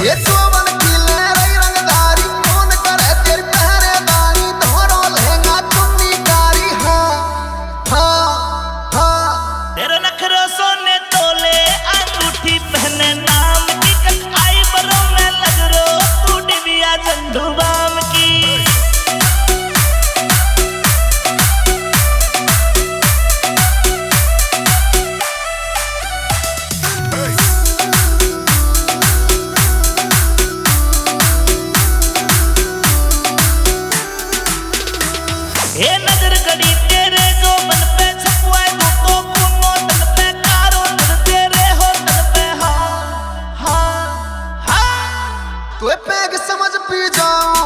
ये चौवन की लहराई रंगदारी कौन करे तेरी पहरेदारी दोनों लहंगा चुन्नी कारी हाँ हाँ हाँ तेरे नखरे सोने तोले अंगूठी पहने नाम की कटाई बरों में लग रो तू डिबिया झंडू बाम की ये नजर गड़ी तेरे जो मन पे छपुआ तो कुनो तन पे कारो तन तेरे हो तन पे हाँ हाँ हाँ तू पैग समझ पी जाऊं